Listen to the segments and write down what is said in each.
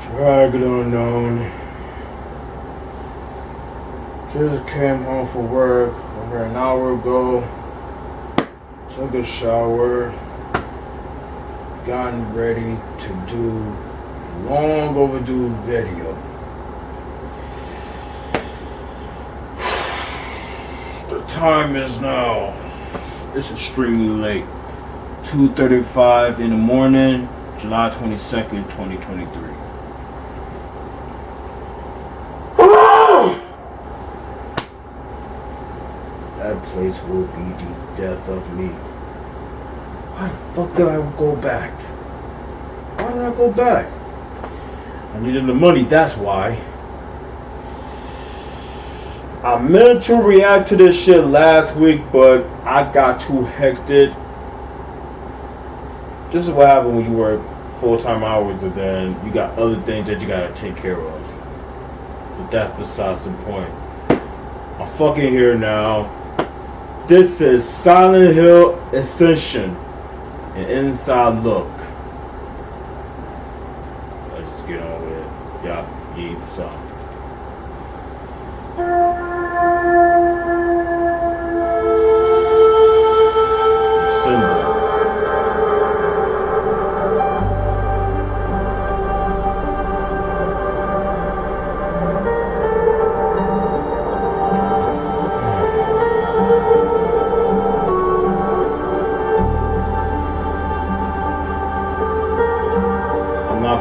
Dragon Unknown. Just came home from work over an hour ago. Took a shower. Gotten ready to do a long overdue video. The time is now. It's extremely late. 2:35 in the morning, July 22nd, 2023. That place will be the death of me. Why the fuck did I go back? Why did I go back? I needed the money, that's why. I meant to react to this shit last week, but I got too hectic. This is what happens when you work full-time hours and then you got other things that you gotta take care of. But that's besides the point. I'm fucking here now. This is Silent Hill Ascension, an inside look. Let's just get on with it. Yeah, so.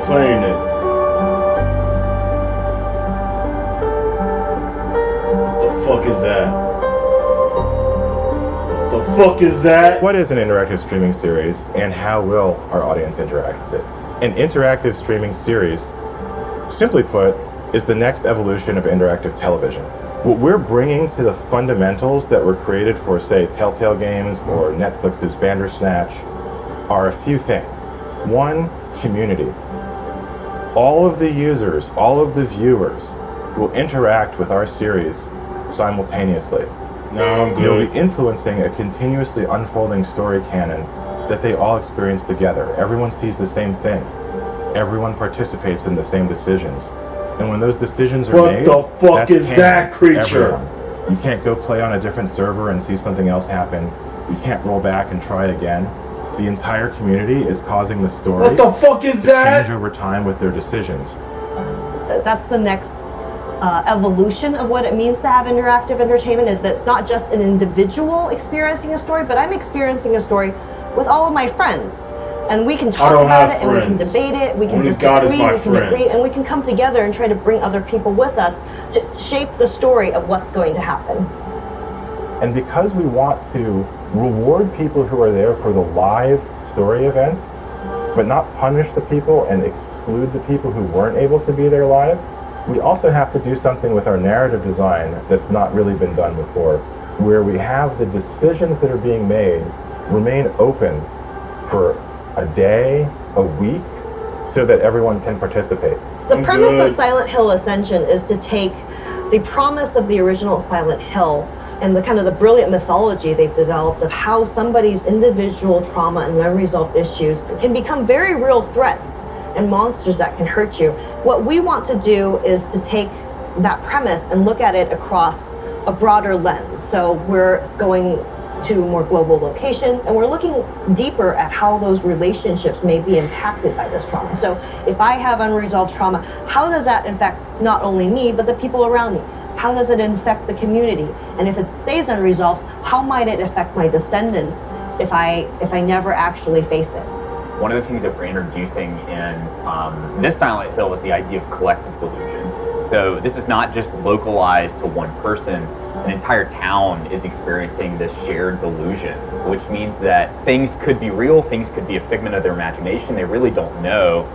Playing it. What the fuck is that? What the fuck is that? What is an interactive streaming series, and how will our audience interact with it? An interactive streaming series, simply put, is the next evolution of interactive television. What we're bringing to the fundamentals that were created for, say, Telltale Games or Netflix's Bandersnatch are a few things. One, community. All of the users, all of the viewers will interact with our series simultaneously. No, I'm good. You'll be influencing a continuously unfolding story canon that they all experience together. Everyone sees the same thing. Everyone participates in the same decisions. And when those decisions are made, what the fuck is that creature? Everyone. You can't go play on a different server and see something else happen. You can't roll back and try again. The entire community is causing the story what the fuck is to that? change over time with their decisions. That's the next evolution of what it means to have interactive entertainment, is that it's not just an individual experiencing a story, but I'm experiencing a story with all of my friends. And we can talk about it, and we can debate it, we can disagree, we can agree, and we can come together and try to bring other people with us to shape the story of what's going to happen. And because we want to reward people who are there for the live story events, but not punish the people and exclude the people who weren't able to be there live, we also have to do something with our narrative design that's not really been done before, where we have the decisions that are being made remain open for a day, a week, so that everyone can participate. The premise of Silent Hill Ascension is to take the promise of the original Silent Hill and the kind of the brilliant mythology they've developed of how somebody's individual trauma and unresolved issues can become very real threats and monsters that can hurt you. What we want to do is to take that premise and look at it across a broader lens. So we're going to more global locations, and we're looking deeper at how those relationships may be impacted by this trauma. So if I have unresolved trauma, how does that affect not only me, but the people around me? How does it affect the community? And if it stays unresolved, how might it affect my descendants if I never actually face it? One of the things that we're introducing in this Silent Hill is the idea of collective delusion. So this is not just localized to one person. An entire town is experiencing this shared delusion, which means that things could be real, things could be a figment of their imagination, they really don't know,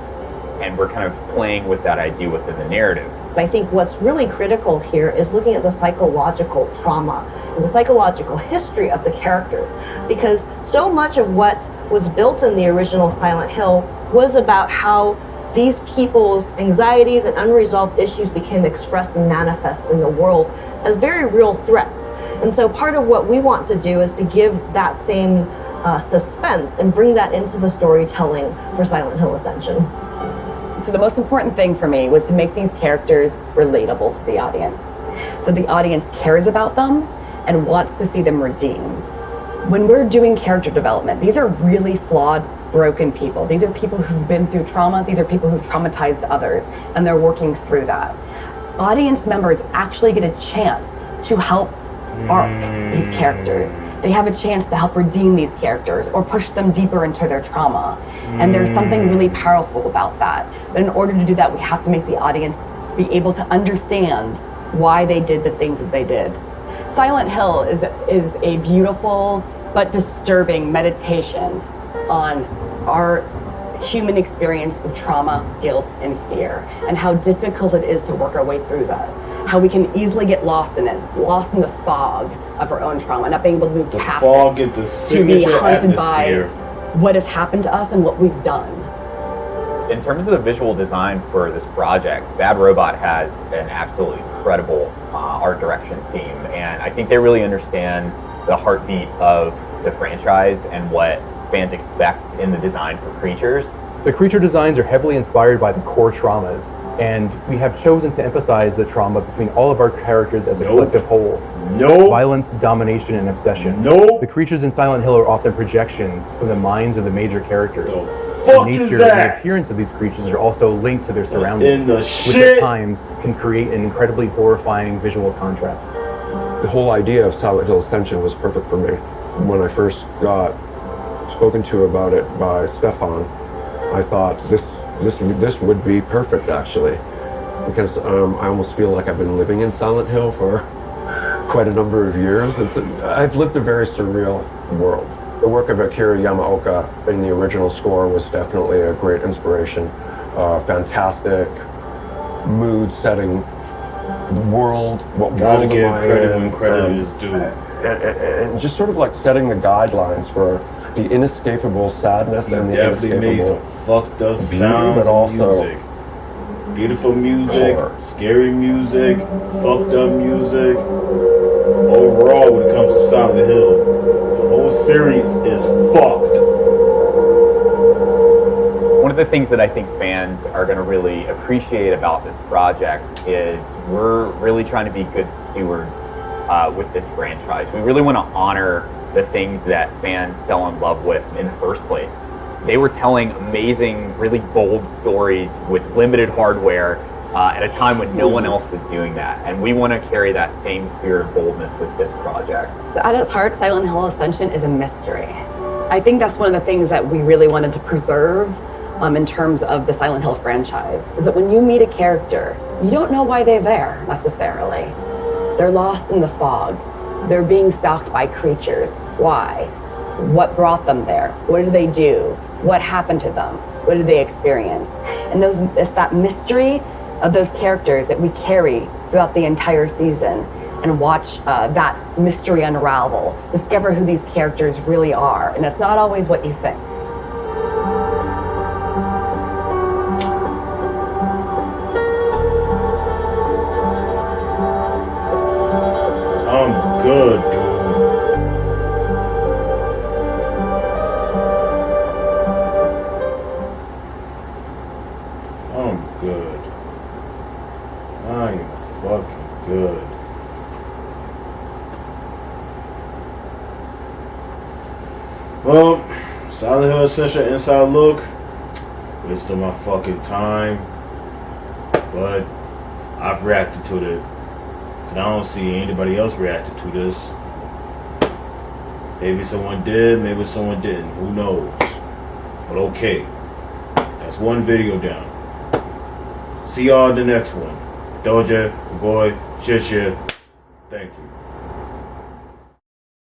and we're kind of playing with that idea within the narrative. I think what's really critical here is looking at the psychological trauma and the psychological history of the characters, because so much of what was built in the original Silent Hill was about how these people's anxieties and unresolved issues became expressed and manifest in the world as very real threats. And so part of what we want to do is to give that same suspense and bring that into the storytelling for Silent Hill Ascension. So the most important thing for me was to make these characters relatable to the audience. So the audience cares about them and wants to see them redeemed. When we're doing character development, these are really flawed, broken people. These are people who've been through trauma. These are people who've traumatized others, and they're working through that. Audience members actually get a chance to help arc these characters. They have a chance to help redeem these characters or push them deeper into their trauma. And there's something really powerful about that. But in order to do that, we have to make the audience be able to understand why they did the things that they did. Silent Hill is a beautiful but disturbing meditation on our human experience of trauma, guilt, and fear, and how difficult it is to work our way through that. How we can easily get lost in it, lost in the fog of our own trauma, not being able to move past fog it, and the to be signature haunted by atmosphere. what has happened to us and what we've done. In terms of the visual design for this project, Bad Robot has an absolutely incredible art direction team, and I think they really understand the heartbeat of the franchise and what fans expect in the design for creatures. The creature designs are heavily inspired by the core traumas, and we have chosen to emphasize the trauma between all of our characters as a collective whole. Violence, domination, and obsession. The creatures in Silent Hill are often projections from the minds of the major characters. The nature and the appearance of these creatures are also linked to their surroundings, which at times can create an incredibly horrifying visual contrast. The whole idea of Silent Hill Ascension was perfect for me. When I first got spoken to about it by Stefan, I thought this would be perfect, actually, because I almost feel like I've been living in Silent Hill for quite a number of years. I've lived a very surreal world. The work of Akira Yamaoka in the original score was definitely a great inspiration. Fantastic mood-setting world. What Gotta world give am I credit in? when credit is due. And just sort of like setting the guidelines for the inescapable sadness and the Definitely made some inescapable fucked up beauty, sounds but also music. Beautiful music, horror. scary music, fucked up music. Overall, when it comes to Silent Hill, the whole series is fucked. One of the things that I think fans are going to really appreciate about this project is we're really trying to be good stewards with this franchise. We really want to honor the things that fans fell in love with in the first place. They were telling amazing, really bold stories with limited hardware at a time when no one else was doing that. And we want to carry that same spirit of boldness with this project. At its heart, Silent Hill Ascension is a mystery. I think that's one of the things that we really wanted to preserve in terms of the Silent Hill franchise, is that when you meet a character, you don't know why they're there necessarily. They're lost in the fog. They're being stalked by creatures. Why? What brought them there? What did they do? What happened to them? What did they experience? And it's that mystery of those characters that we carry throughout the entire season and watch that mystery unravel, discover who these characters really are. And it's not always what you think. I'm good, dude. I'm good. I am fucking good. Well, Silent Hill Ascension Inside Look. Waste of my fucking time. But I've reacted to it. And I don't see anybody else reacted to this. Maybe someone did, maybe someone didn't. Who knows? But okay. That's one video down. See y'all in the next one. Doja, boy, shit. Thank you.